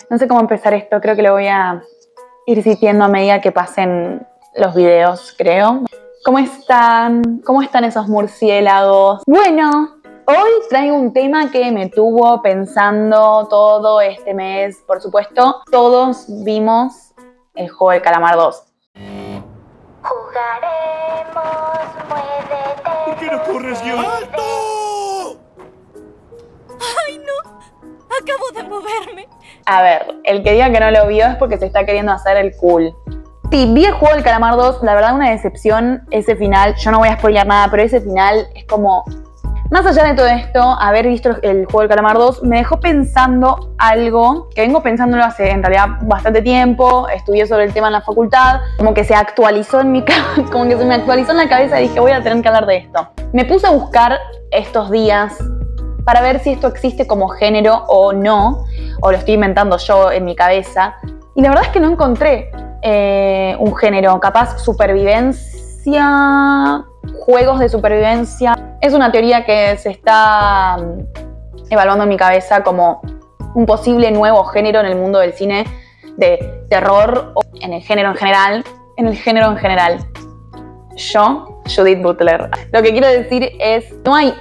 No sé cómo empezar esto, creo que lo voy a ir sintiendo a medida que pasen los videos, creo. ¿Cómo están? ¿Cómo están esos murciélagos? Bueno, hoy traigo un tema que me tuvo pensando todo este mes. Por supuesto, todos vimos el juego del Calamar 2. Jugaremos, muévete. ¿Por qué no corres, guión? ¡Alto! ¡Ay, no! Acabo de moverme. A ver, el que diga que no lo vio es porque se está queriendo hacer el cool. Sí, vi el juego del Calamar 2, la verdad una decepción ese final. Yo no voy a spoilear nada, pero ese final es como... Más allá de todo esto, haber visto el juego del Calamar 2 me dejó pensando algo que vengo pensándolo hace en realidad bastante tiempo. Estudié sobre el tema en la facultad, como que se actualizó en mi como que se me actualizó en la cabeza y dije voy a tener que hablar de esto. Me puse a buscar estos días para ver si esto existe como género o no, o lo estoy inventando yo en mi cabeza, y la verdad es que no encontré un género. Capaz supervivencia, juegos de supervivencia. Es una teoría que se está evaluando en mi cabeza como un posible nuevo género en el mundo del cine de terror o en el género en general. Yo, Judith Butler. Lo que quiero decir es, no hay,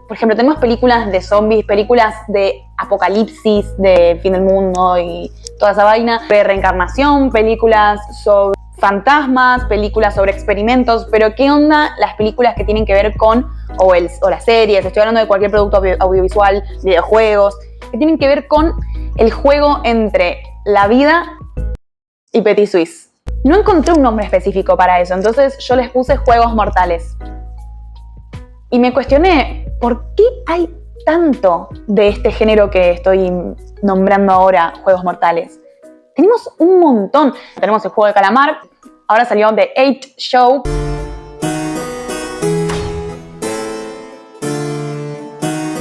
por ejemplo, tenemos películas de zombies, películas de apocalipsis, de fin del mundo y toda esa vaina, de reencarnación, películas sobre fantasmas, películas sobre experimentos, pero ¿qué onda las películas que tienen que ver con, o las series, estoy hablando de cualquier producto audiovisual, videojuegos, que tienen que ver con el juego entre la vida y Petit Suisse? No encontré un nombre específico para eso, entonces yo les puse juegos mortales. Y me cuestioné, ¿por qué hay tanto de este género que estoy nombrando ahora, juegos mortales? Tenemos un montón. Tenemos el juego de calamar, ahora salió The 8 Show.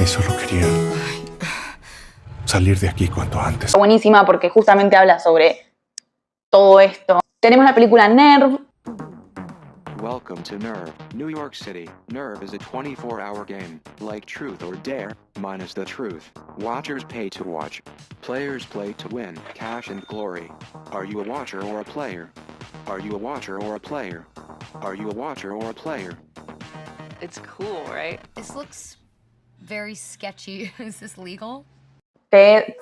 Eso lo quería. Salir de aquí cuanto antes. Buenísima porque justamente habla sobre todo esto. Tenemos la película Nerve. Welcome to Nerve, New York City. Nerve is a 24-hour game, like Truth or Dare, minus the truth. Watchers pay to watch. Players play to win, cash and glory. Are you a watcher or a player? Are you a watcher or a player? Are you a watcher or a player? It's cool, right? This looks very sketchy. Is this legal?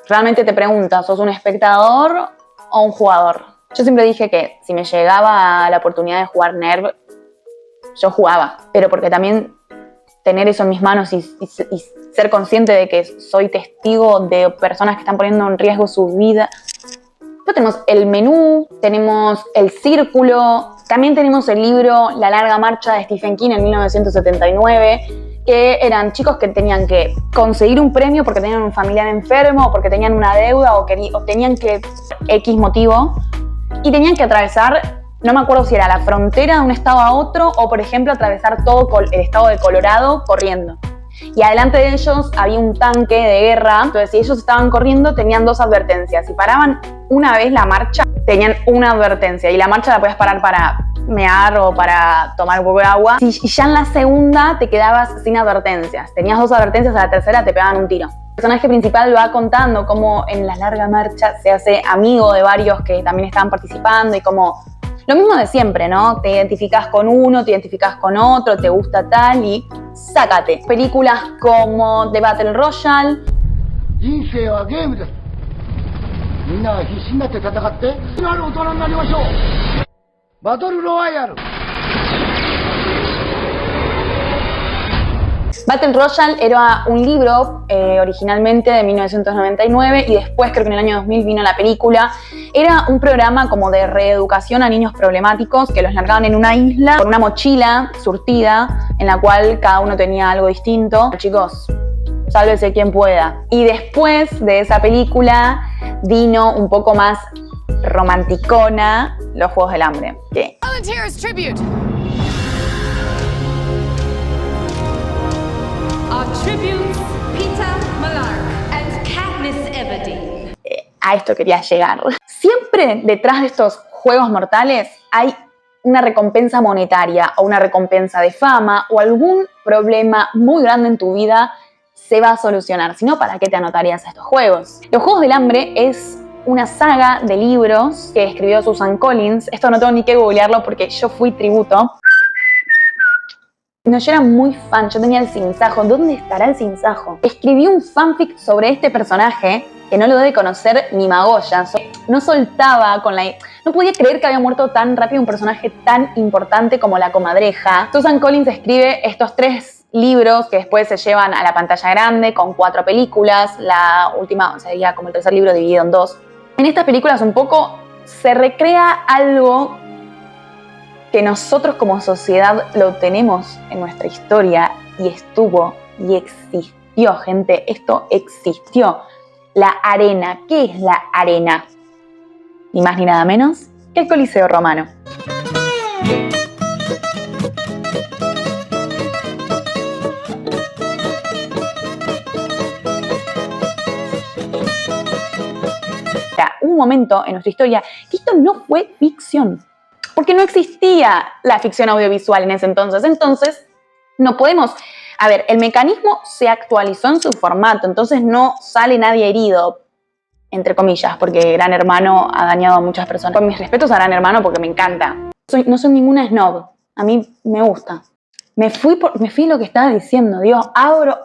Realmente te preguntas, ¿sos un espectador o un jugador? Yo siempre dije que si me llegaba la oportunidad de jugar Nerve, yo jugaba, pero porque también tener eso en mis manos y ser consciente de que soy testigo de personas que están poniendo en riesgo su vida. Después tenemos el menú, tenemos el círculo, también tenemos el libro La larga marcha de Stephen King en 1979, que eran chicos que tenían que conseguir un premio porque tenían un familiar enfermo, o porque tenían una deuda o tenían que X motivo, y tenían que atravesar, no me acuerdo si era la frontera de un estado a otro o, por ejemplo, atravesar todo el estado de Colorado corriendo. Y adelante de ellos había un tanque de guerra. Entonces, si ellos estaban corriendo, tenían dos advertencias. Si paraban una vez la marcha, tenían una advertencia. Y la marcha la podías parar para mear o para tomar un poco de agua. Y ya en la segunda te quedabas sin advertencias. Tenías dos advertencias, a la tercera te pegaban un tiro. El personaje principal va contando cómo en la larga marcha se hace amigo de varios que también estaban participando y como lo mismo de siempre, ¿no? Te identificás con uno, te identificás con otro, te gusta tal y sácate. Películas como The Battle Royale. Battle Royale era un libro originalmente de 1999 y después creo que en el año 2000 vino la película. Era un programa como de reeducación a niños problemáticos que los largaban en una isla con una mochila surtida en la cual cada uno tenía algo distinto. Chicos, sálvese quien pueda. Y después de esa película vino un poco más romanticona Los Juegos del Hambre. ¿Qué? Volunteers tribute. Our tributes, Peter Malark and Katniss Everdeen. A esto quería llegar. Siempre detrás de estos juegos mortales hay una recompensa monetaria o una recompensa de fama o algún problema muy grande en tu vida se va a solucionar. Si no, ¿para qué te anotarías a estos juegos? Los Juegos del Hambre es una saga de libros que escribió Susan Collins. Esto no tengo ni que googlearlo porque yo fui tributo. No, yo era muy fan, yo tenía el sinsajo. ¿Dónde estará el sinsajo? Escribí un fanfic sobre este personaje que no lo debe conocer ni Magoya. No soltaba con la... No podía creer que había muerto tan rápido un personaje tan importante como la comadreja. Susan Collins escribe estos 3 libros que después se llevan a la pantalla grande con 4 películas. La última sería como el tercer libro dividido en 2. En estas películas un poco se recrea algo que nosotros como sociedad lo tenemos en nuestra historia y estuvo y existió, gente. Esto existió. La arena. ¿Qué es la arena? Ni más ni nada menos que el Coliseo Romano. Un momento en nuestra historia que esto no fue ficción, porque no existía la ficción audiovisual en ese entonces. Entonces, no podemos... A ver, el mecanismo se actualizó en su formato, entonces no sale nadie herido, entre comillas, porque Gran Hermano ha dañado a muchas personas. Con mis respetos a Gran Hermano porque me encanta. No soy ninguna snob, a mí me gusta. Me fui lo que estaba diciendo, Dios, abro,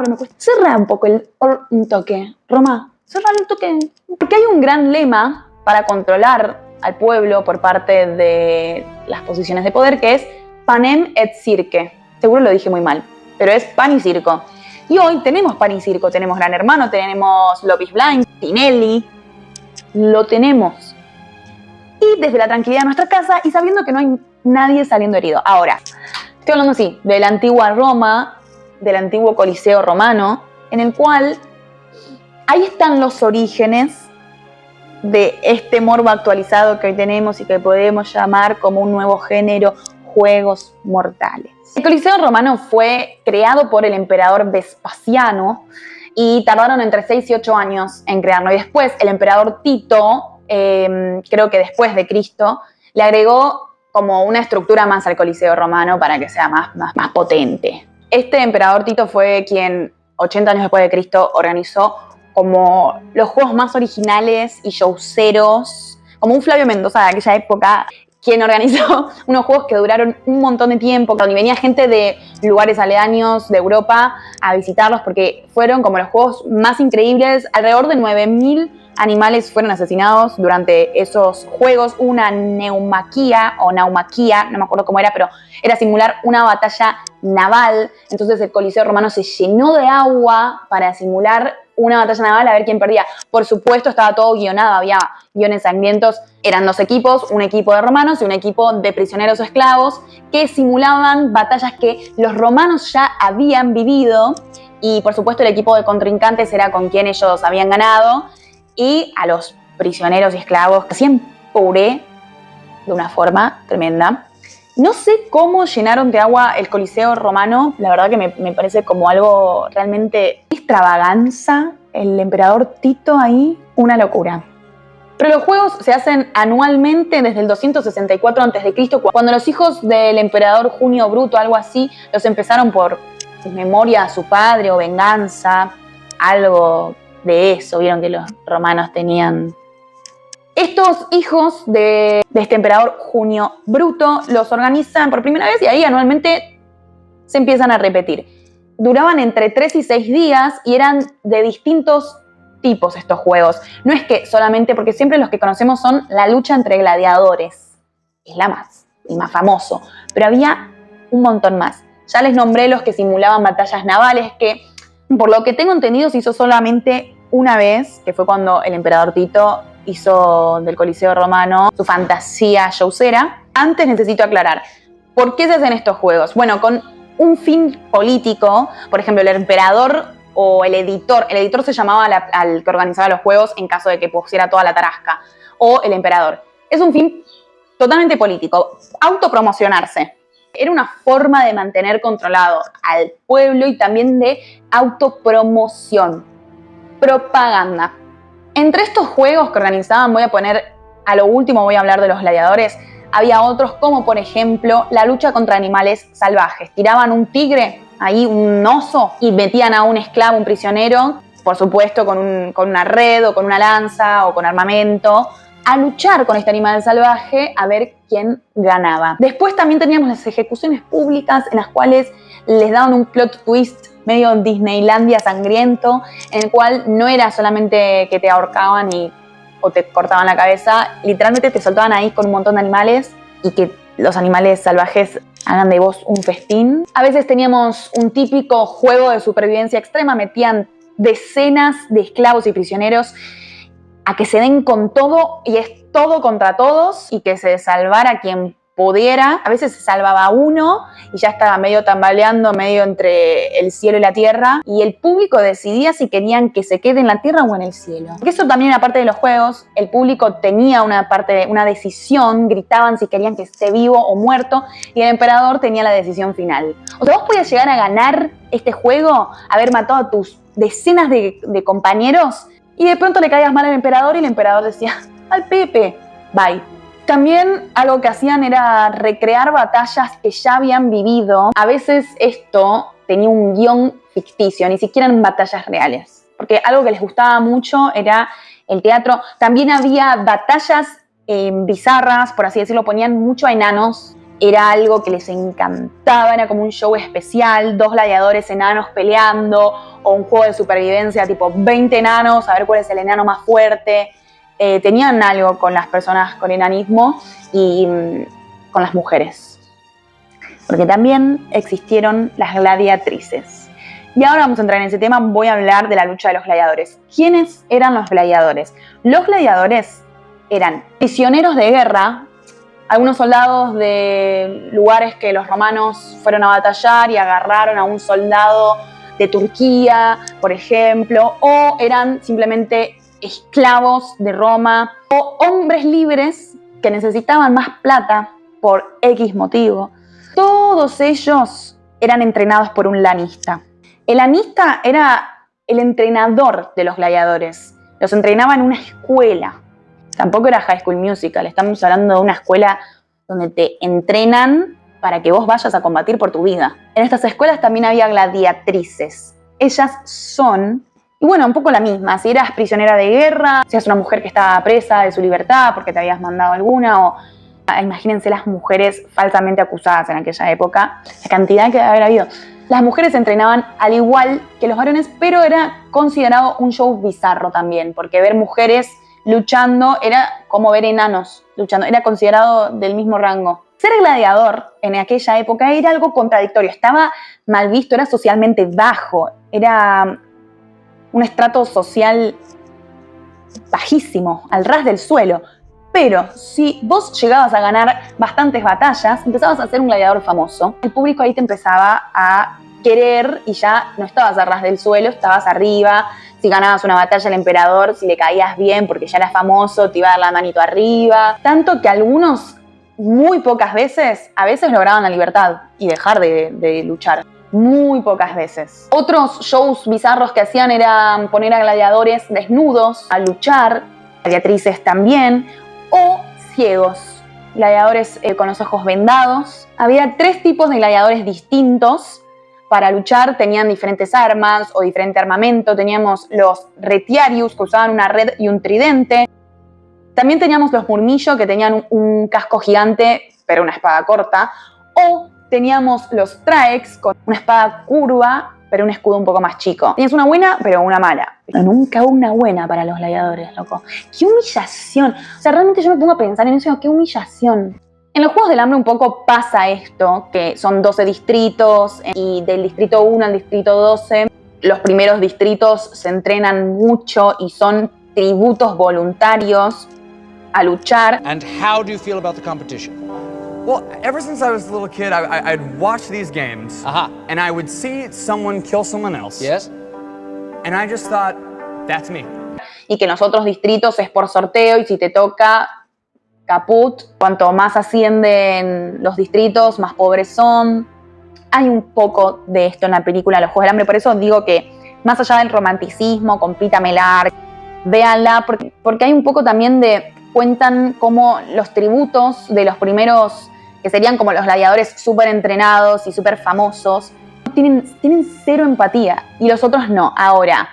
me cuesta. Cerra un poco un toque, Roma, cerra un toque. Porque hay un gran lema para controlar al pueblo por parte de las posiciones de poder que es panem et circe. Seguro lo dije muy mal, pero es pan y circo. Y hoy tenemos pan y circo, tenemos Gran Hermano, tenemos Love is Blind, Tinelli, lo tenemos. Y desde la tranquilidad de nuestra casa y sabiendo que no hay nadie saliendo herido. Ahora, estoy hablando así, de la antigua Roma, del antiguo Coliseo Romano, en el cual ahí están los orígenes de este morbo actualizado que hoy tenemos y que podemos llamar como un nuevo género, juegos mortales. El Coliseo Romano fue creado por el emperador Vespasiano y tardaron entre 6 y 8 años en crearlo. Y después el emperador Tito, creo que después de Cristo, le agregó como una estructura más al Coliseo Romano para que sea más potente. Este emperador Tito fue quien, 80 años después de Cristo, organizó como los juegos más originales y showceros, como un Flavio Mendoza de aquella época, quien organizó unos juegos que duraron un montón de tiempo, y venía gente de lugares aledaños de Europa a visitarlos porque fueron como los juegos más increíbles. Alrededor de 9.000 animales fueron asesinados durante esos juegos. Una naumaquia, no me acuerdo cómo era, pero era simular una batalla naval. Entonces el Coliseo Romano se llenó de agua para simular una batalla naval a ver quién perdía. Por supuesto, estaba todo guionado, había guiones sangrientos. Eran 2 equipos, un equipo de romanos y un equipo de prisioneros o esclavos que simulaban batallas que los romanos ya habían vivido. Y por supuesto el equipo de contrincantes era con quien ellos habían ganado. Y a los prisioneros y esclavos que hacían puré de una forma tremenda. No sé cómo llenaron de agua el Coliseo Romano, la verdad que me parece como algo realmente extravaganza. El emperador Tito ahí, una locura. Pero los juegos se hacen anualmente desde el 264 a.C., cuando los hijos del emperador Junio Bruto, algo así, los empezaron por memoria a su padre o venganza, algo de eso. Vieron que los romanos tenían... Estos hijos de este emperador Junio Bruto los organizan por primera vez y ahí anualmente se empiezan a repetir. Duraban entre 3 y 6 días y eran de distintos tipos estos juegos. No es que solamente, porque siempre los que conocemos son la lucha entre gladiadores. Es el más famoso. Pero había un montón más. Ya les nombré los que simulaban batallas navales, que por lo que tengo entendido se hizo solamente una vez, que fue cuando el emperador Tito hizo del Coliseo Romano su fantasía showcera. Antes necesito aclarar, ¿por qué se hacen estos juegos? Bueno, con un fin político. Por ejemplo, el emperador o el editor se llamaba al que organizaba los juegos en caso de que pusiera toda la tarasca, o el emperador. Es un fin totalmente político, autopromocionarse. Era una forma de mantener controlado al pueblo y también de autopromoción, propaganda. Entre estos juegos que organizaban, voy a hablar de los gladiadores. Había otros como, por ejemplo, la lucha contra animales salvajes. Tiraban un tigre, ahí un oso, y metían a un esclavo, un prisionero, por supuesto con una red o con una lanza o con armamento, a luchar con este animal salvaje a ver quién ganaba. Después también teníamos las ejecuciones públicas en las cuales les daban un plot twist medio Disneylandia sangriento, en el cual no era solamente que te ahorcaban o te cortaban la cabeza, literalmente te soltaban ahí con un montón de animales y que los animales salvajes hagan de vos un festín. A veces teníamos un típico juego de supervivencia extrema, metían decenas de esclavos y prisioneros a que se den con todo y es todo contra todos y que se salvara quien pudiera. A veces se salvaba uno y ya estaba medio tambaleando, medio entre el cielo y la tierra, y el público decidía si querían que se quede en la tierra o en el cielo. Porque eso también era parte de los juegos, el público tenía una decisión, gritaban si querían que esté vivo o muerto, y el emperador tenía la decisión final. O sea, vos podías llegar a ganar este juego, haber matado a tus decenas de compañeros, y de pronto le caías mal al emperador y el emperador decía, al Pepe, bye. También algo que hacían era recrear batallas que ya habían vivido. A veces esto tenía un guión ficticio, ni siquiera en batallas reales. Porque algo que les gustaba mucho era el teatro. También había batallas bizarras, por así decirlo, ponían mucho a enanos. Era algo que les encantaba, era como un show especial, 2 gladiadores enanos peleando, o un juego de supervivencia tipo 20 enanos, a ver cuál es el enano más fuerte. Tenían algo con las personas con enanismo y con las mujeres. Porque también existieron las gladiatrices. Y ahora vamos a entrar en ese tema, voy a hablar de la lucha de los gladiadores. ¿Quiénes eran los gladiadores? Los gladiadores eran prisioneros de guerra, algunos soldados de lugares que los romanos fueron a batallar y agarraron a un soldado de Turquía, por ejemplo, o eran simplemente esclavos de Roma, o hombres libres que necesitaban más plata por X motivo. Todos ellos eran entrenados por un lanista. El lanista era el entrenador de los gladiadores. Los entrenaba en una escuela. Tampoco era High School Musical. Estamos hablando de una escuela donde te entrenan para que vos vayas a combatir por tu vida. En estas escuelas también había gladiatrices. Ellas son... Y bueno, un poco la misma, si eras prisionera de guerra, si eras una mujer que estaba presa de su libertad porque te habías mandado alguna, o imagínense las mujeres falsamente acusadas en aquella época, la cantidad que debe haber habido. Las mujeres se entrenaban al igual que los varones, pero era considerado un show bizarro también, porque ver mujeres luchando era como ver enanos luchando, era considerado del mismo rango. Ser gladiador en aquella época era algo contradictorio, estaba mal visto, era socialmente bajo, era un estrato social bajísimo, al ras del suelo. Pero si vos llegabas a ganar bastantes batallas, empezabas a ser un gladiador famoso. El público ahí te empezaba a querer y ya no estabas a ras del suelo, estabas arriba. Si ganabas una batalla al emperador, si le caías bien porque ya eras famoso, te iba a dar la manito arriba. Tanto que algunos, muy pocas veces, a veces lograban la libertad y dejar de luchar. Muy pocas veces. Otros shows bizarros que hacían eran poner a gladiadores desnudos a luchar, gladiatrices también, o ciegos, gladiadores con los ojos vendados. Había 3 tipos de gladiadores distintos para luchar, tenían diferentes armas o diferente armamento. Teníamos los retiarius, que usaban una red y un tridente. También teníamos los murmillo, que tenían un casco gigante, pero una espada corta, o teníamos los traex con una espada curva, pero un escudo un poco más chico. Tenías una buena, pero una mala. Pero nunca hubo una buena para los gladiadores, loco. ¡Qué humillación! O sea, realmente yo me pongo a pensar en eso, ¡qué humillación! En los Juegos del Hambre un poco pasa esto, que son 12 distritos, y del distrito 1 al distrito 12, los primeros distritos se entrenan mucho y son tributos voluntarios a luchar. And how do you feel about the competition? Well, ever since I was a little kid, I'd watch these games, and I would see someone kill someone else. Yes. And I just thought, that's me. Y que en los otros distritos es por sorteo y si te toca, caput. Cuanto más ascienden los distritos, más pobres son. Hay un poco de esto en la película Los Juegos del Hambre, por eso digo que más allá del romanticismo con Peeta Mellark, véanla, porque hay un poco también de... Cuentan cómo los tributos de los primeros, que serían como los gladiadores súper entrenados y súper famosos, tienen 0 empatía y los otros no. Ahora,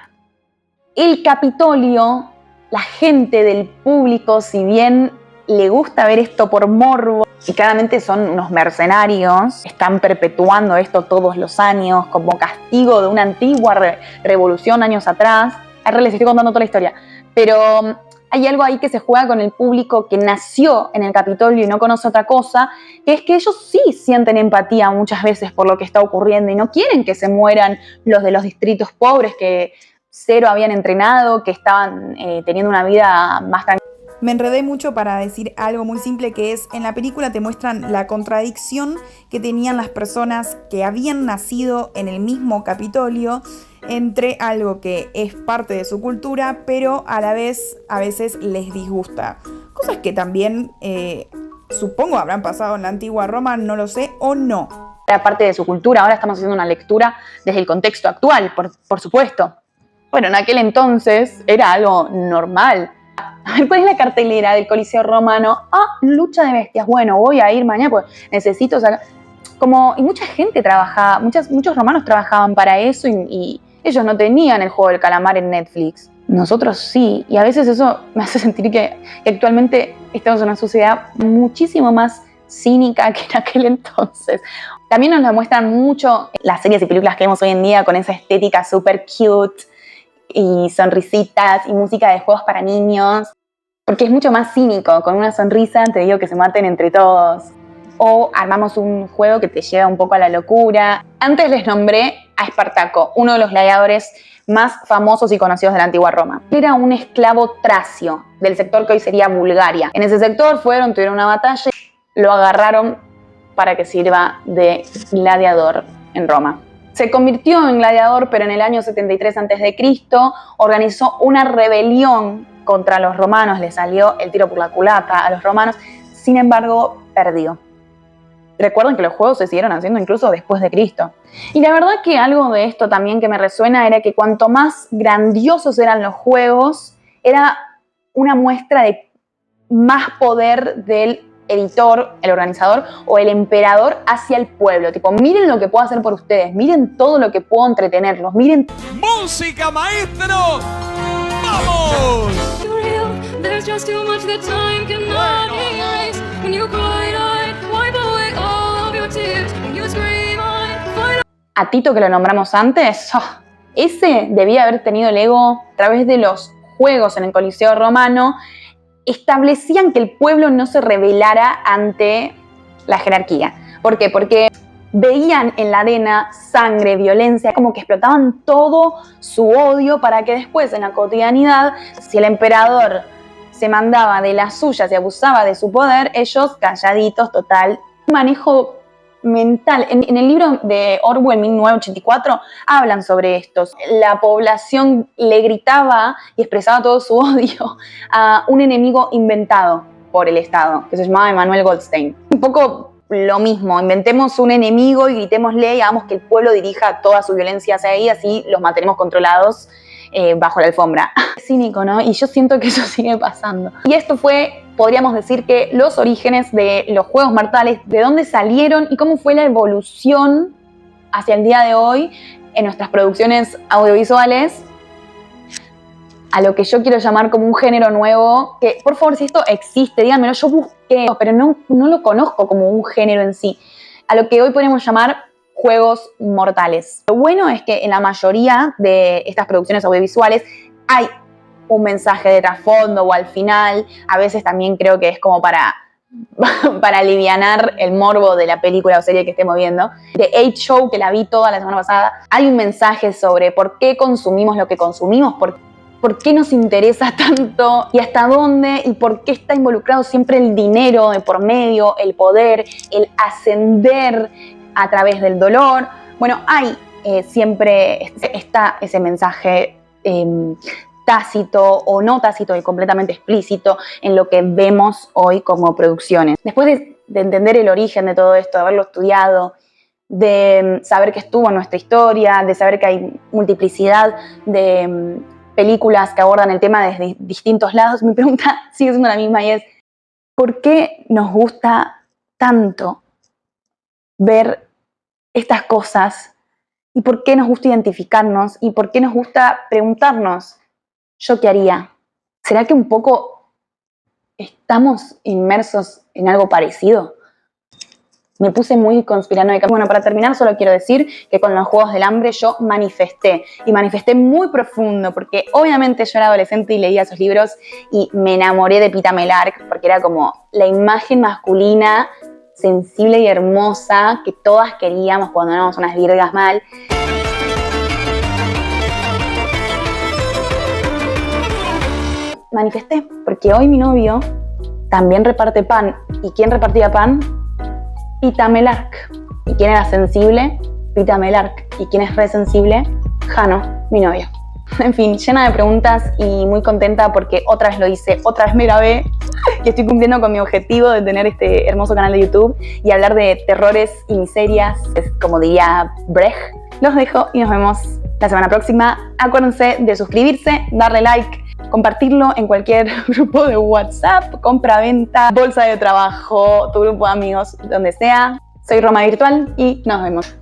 El Capitolio, la gente del público, si bien le gusta ver esto por morbo, y claramente son unos mercenarios, están perpetuando esto todos los años como castigo de una antigua revolución años atrás. Ahora les estoy contando toda la historia, pero hay algo ahí que se juega con el público que nació en el Capitolio y no conoce otra cosa, que es que ellos sí sienten empatía muchas veces por lo que está ocurriendo y no quieren que se mueran los de los distritos pobres que cero habían entrenado, que estaban teniendo una vida más tranquila. Me enredé mucho para decir algo muy simple, que es, en la película te muestran la contradicción que tenían las personas que habían nacido en el mismo Capitolio entre algo que es parte de su cultura, pero a la vez a veces les disgusta. Cosas que también supongo habrán pasado en la antigua Roma, no lo sé, o no. Era parte de su cultura, ahora estamos haciendo una lectura desde el contexto actual, por supuesto. Bueno, en aquel entonces era algo normal. A ver, ¿cuál es la cartelera del Coliseo Romano? Lucha de bestias. Bueno, voy a ir mañana porque necesito sacar... Y mucha gente trabajaba, muchos romanos trabajaban para eso y ellos no tenían el juego del calamar en Netflix. Nosotros sí. Y a veces eso me hace sentir que actualmente estamos en una sociedad muchísimo más cínica que en aquel entonces. También nos lo muestran mucho las series y películas que vemos hoy en día con esa estética súper cute y sonrisitas y música de juegos para niños, porque es mucho más cínico. Con una sonrisa te digo que se maten entre todos. O armamos un juego que te lleva un poco a la locura. Antes les nombré a Espartaco, uno de los gladiadores más famosos y conocidos de la antigua Roma. Era un esclavo tracio del sector que hoy sería Bulgaria. En ese sector tuvieron una batalla, lo agarraron para que sirva de gladiador en Roma. Se convirtió en gladiador, pero en el año 73 a.C. organizó una rebelión contra los romanos, le salió el tiro por la culata a los romanos, sin embargo, perdió. Recuerden que los juegos se siguieron haciendo incluso después de Cristo. Y la verdad que algo de esto también que me resuena era que cuanto más grandiosos eran los juegos, era una muestra de más poder del editor, el organizador o el emperador hacia el pueblo. Tipo, miren lo que puedo hacer por ustedes, miren todo lo que puedo entretenerlos, miren... ¡Música, maestro! ¡Vamos! A Tito, que lo nombramos antes, ese debía haber tenido el ego a través de los juegos en el Coliseo Romano. Establecían que el pueblo no se rebelara ante la jerarquía. ¿Por qué? Porque veían en la arena sangre, violencia, como que explotaban todo su odio para que después en la cotidianidad, si el emperador se mandaba de las suyas y abusaba de su poder, ellos calladitos, total. Un manejo mental. En el libro de Orwell, 1984, hablan sobre esto. La población le gritaba y expresaba todo su odio a un enemigo inventado por el Estado, que se llamaba Emanuel Goldstein. Un poco lo mismo, inventemos un enemigo y gritémosle y hagamos que el pueblo dirija toda su violencia hacia ahí, así los mantenemos controlados bajo la alfombra. Es cínico, ¿no? Y yo siento que eso sigue pasando. Y esto fue, podríamos decir, que los orígenes de los juegos mortales, de dónde salieron y cómo fue la evolución hacia el día de hoy en nuestras producciones audiovisuales, a lo que yo quiero llamar como un género nuevo, que por favor, si esto existe, díganmelo, yo busqué, pero no lo conozco como un género en sí, a lo que hoy podemos llamar juegos mortales. Lo bueno es que en la mayoría de estas producciones audiovisuales hay un mensaje de trasfondo o al final, a veces también creo que es como para alivianar el morbo de la película o serie que estemos viendo. The 8 Show, que la vi toda la semana pasada, hay un mensaje sobre por qué consumimos lo que consumimos, por qué nos interesa tanto y hasta dónde y por qué está involucrado siempre el dinero de por medio, el poder, el ascender a través del dolor. Bueno, hay siempre está ese mensaje tácito o no tácito y completamente explícito en lo que vemos hoy como producciones. Después de entender el origen de todo esto, de haberlo estudiado, de saber que estuvo en nuestra historia, de saber que hay multiplicidad de películas que abordan el tema desde distintos lados, mi pregunta sigue siendo la misma y es ¿por qué nos gusta tanto ver estas cosas? ¿Y por qué nos gusta identificarnos? ¿Y por qué nos gusta preguntarnos ¿yo qué haría? ¿Será que un poco estamos inmersos en algo parecido? Me puse muy conspiranoica. Bueno, para terminar solo quiero decir que con los Juegos del Hambre yo manifesté, y manifesté muy profundo, porque obviamente yo era adolescente y leía esos libros y me enamoré de Peeta Mellark, porque era como la imagen masculina, sensible y hermosa que todas queríamos cuando éramos unas virgas mal. Manifesté, porque hoy mi novio también reparte pan. ¿Y quién repartía pan? Peeta Mellark. ¿Y quién era sensible? Peeta Mellark. ¿Y quién es re sensible? Jano, mi novio. En fin, llena de preguntas y muy contenta porque otra vez lo hice, otra vez me grabé y estoy cumpliendo con mi objetivo de tener este hermoso canal de YouTube y hablar de terrores y miserias, como diría Brecht. Los dejo y nos vemos la semana próxima. Acuérdense de suscribirse, darle like, compartirlo en cualquier grupo de WhatsApp, compra-venta, bolsa de trabajo, tu grupo de amigos, donde sea. Soy Roma Virtual y nos vemos.